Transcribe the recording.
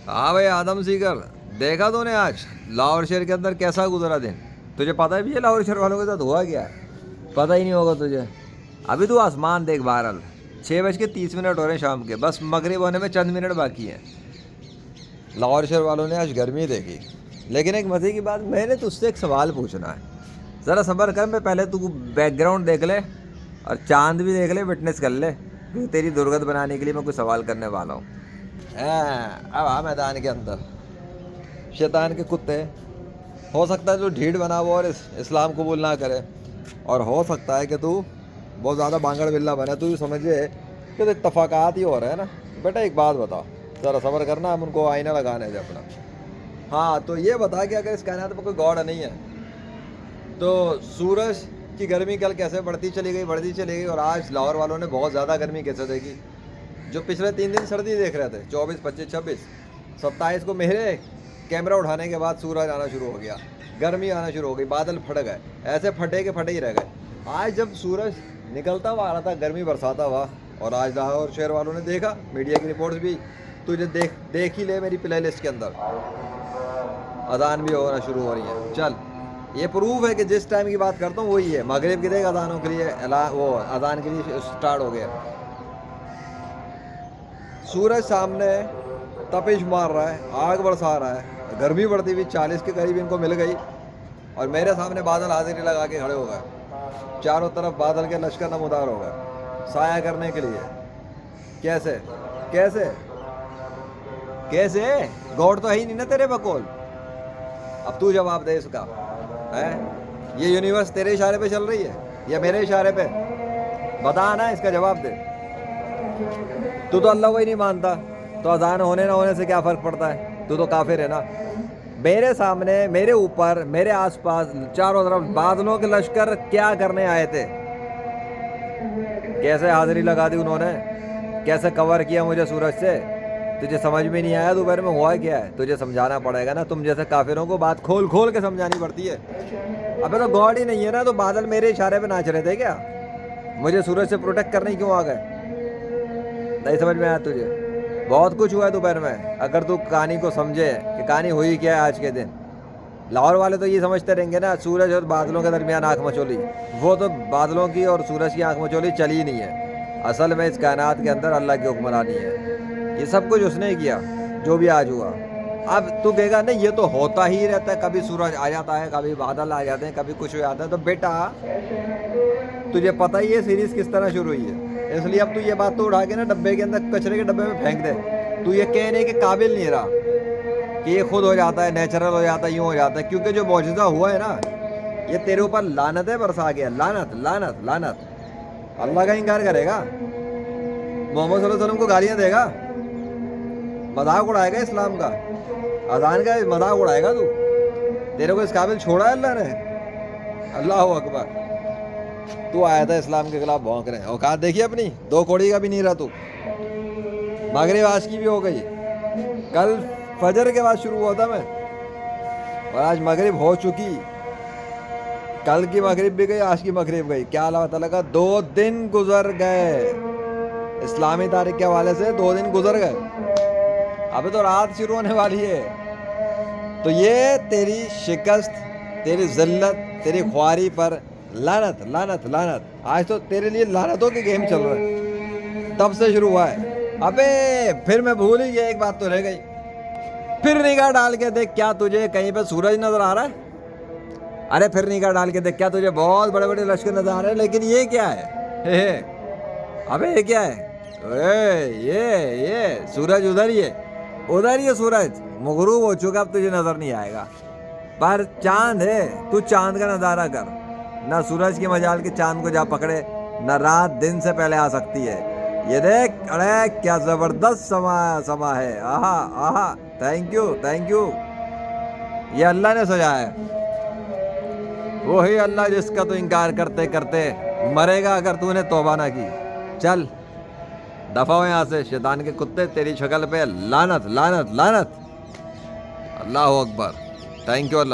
हाँ भाई आदम सीकर, देखा तूने आज लाहौर शहर के अंदर कैसा गुजरा दिन? तुझे पता भी है लाहौर शहर वालों के साथ हुआ क्या है? पता ही नहीं होगा तुझे। अभी तू आसमान देख बहरहाल, 6:30 हो रहे हैं शाम के, बस मगरिब होने में चंद मिनट बाकी हैं। लाहौर शहर वालों ने आज गर्मी देखी। लेकिन एक मज़े की बात, मैंने तुझसे एक सवाल पूछना है, ज़रा सब्र कर। मैं पहले तू बैकग्राउंड देख ले और चांद भी देख ले, विटनेस कर ले, क्योंकि तेरी दुर्गत बनाने के लिए मैं कुछ सवाल करने वाला हूँ। अब आ मैदान के अंदर, शैतान के कुत्ते। हो सकता है तू ढीठ बना हुआ और इस्लाम कबूल ना करे, और हो सकता है कि तू बहुत ज़्यादा बांगड़ बिल्ला बने। तू समझे कि तो इत्तफाकात ही हो रहे हैं ना। बेटा एक बात बता, ज़रा सब्र करना, हम उनको आईना लगाने दे अपना। हाँ तो ये बता कि अगर इस कायनात में कोई गॉड नहीं है तो सूरज की गर्मी कल कैसे बढ़ती चली गई, और आज लाहौर वालों ने बहुत ज़्यादा गर्मी कैसे देखी? जो पिछले 3 दिन सर्दी देख रहे थे, 24, 25, 26, 27 को मेरे कैमरा उठाने के बाद सूरज आना शुरू हो गया, गर्मी आना शुरू हो गई, बादल फट गए, ऐसे फटे के फटे ही रह गए। आज जब सूरज निकलता हुआ आ रहा था, गर्मी बरसाता हुआ, और आज लाहौर शहर वालों ने देखा, मीडिया की रिपोर्ट्स भी तुझे देख ही ले मेरी प्ले लिस्ट के अंदर, अजान भी होना शुरू हो रही है। चल, ये प्रूफ है कि जिस टाइम की बात करता हूँ वही है। मगरिब की देख अजानों के लिए, वो अजान के लिए स्टार्ट हो गया। सूरज सामने तपिश मार रहा है, आग बरसा रहा है, गर्मी बढ़ती हुई 40 के करीब इनको मिल गई, और मेरे सामने बादल हाजिरी लगा के खड़े हो गए। चारों तरफ बादल के लश्कर नमूदार हो गए साया करने के लिए। कैसे कैसे कैसे? गॉड तो है ही नहीं ना तेरे बकौल। अब तू जवाब दे इसका, है? ये यूनिवर्स तेरे इशारे पे चल रही है या मेरे इशारे पे? बता ना, इसका जवाब दे। तू तो अल्लाह को ही नहीं मानता, तो अजान होने ना होने से क्या फ़र्क पड़ता है? तू तो काफिर है ना। मेरे सामने, मेरे ऊपर, मेरे आसपास चारों तरफ बादलों के लश्कर क्या करने आए थे? कैसे हाजिरी लगा दी उन्होंने, कैसे कवर किया मुझे सूरज से? तुझे समझ में नहीं आया दोपहर में हुआ क्या है? तुझे समझाना पड़ेगा ना, तुम जैसे काफिरों को बात खोल खोल के समझानी पड़ती है। अबे तो गॉड ही नहीं है ना, तो बादल मेरे इशारे पे नाच रहे थे क्या? मुझे सूरज से प्रोटेक्ट करने क्यों आ गए? नहीं समझ में आया तुझे? बहुत कुछ हुआ है दोपहर में, अगर तू कहानी को समझे कि कहानी हुई क्या है आज के दिन। लाहौर वाले तो ये समझते रहेंगे ना, सूरज और बादलों के दरमियान आँख मचोली, वो तो बादलों की और सूरज की आँख मचोली चली ही नहीं है। असल में इस कायनात के अंदर अल्लाह की हुक्मरानी है। ये सब कुछ उसने किया जो भी आज हुआ। अब तू कहेगा नहीं, ये तो होता ही रहता है, कभी सूरज आ जाता है, कभी बादल आ जाते हैं, कभी कुछ हो जाता है। तो बेटा तुझे पता ही है सीरीज किस तरह शुरू हुई है, इसलिए अब तू ये बात तो उठा के ना डब्बे के अंदर, कचरे के डब्बे में फेंक दे। तू ये कहने के काबिल नहीं रहा कि ये खुद हो जाता है, नेचुरल हो जाता है, यूँ हो जाता है, क्योंकि जो मौजूदा हुआ है ना, ये तेरे ऊपर लानतें बरसा गया। लानत लानत लानत। अल्लाह का इनकार करेगा, मोहम्मद सल्लल्लाहु अलैहि वसल्लम को गालियाँ देगा, मजाक उड़ाएगा इस्लाम का, अजान का मजाक उड़ाएगा तू? तेरे को इस काबिल छोड़ा है अल्लाह ने? अल्लाह अकबर। तू आया था इस्लाम के खिलाफ भौंक रहे, औकात देखिए अपनी, 2 कौड़ी का भी नहीं रहा तू। मगरिब आज की भी हो गई, कल फजर के बाद शुरू हुआ था मैं, और आज मगरिब हो चुकी। कल की मगरिब भी गई, आज की मगरिब गई। क्या अल्लाह ताला का 2 दिन गुजर गए, इस्लामी तारीख के हवाले से 2 दिन गुजर गए। अभी तो रात शुरू होने वाली है। तो ये तेरी शिकस्त, तेरी जिल्लत, तेरी ख्वारी पर लानत लानत लानत। आज तो तेरे लिए लानतों के गेम चल रहे हैं, तब से शुरू हुआ है। अबे फिर मैं भूल ही गया, एक बात तो रह गई। फिर निगाह डाल के देख, क्या तुझे कहीं पे सूरज नजर आ रहा है? अरे फिर निगाह डाल के देख, क्या तुझे बहुत बड़े बड़े लश्कर नजर आ रहे हैं? लेकिन ये क्या है? हे अबे ये क्या है? ये सूरज उधर ही है, उधर ही है सूरज, मगरूब हो चुका, अब तुझे नजर नहीं आएगा। पर चांद है, तू चांद का नज़ारा कर। ना सूरज की मजाल के चांद को जा पकड़े, ना रात दिन से पहले आ सकती है। ये देख, अरे क्या जबरदस्त समा है। आहा आहा, थैंक यू थैंक यू। ये अल्लाह ने सजाया है, वही अल्लाह जिसका तू इनकार करते करते मरेगा अगर तूने तौबा ना की। चल दफा हो यहाँ से, शैतान के कुत्ते, तेरी शक्ल पे लानत लानत लानत। अल्लाह अकबर। Thank you Allah.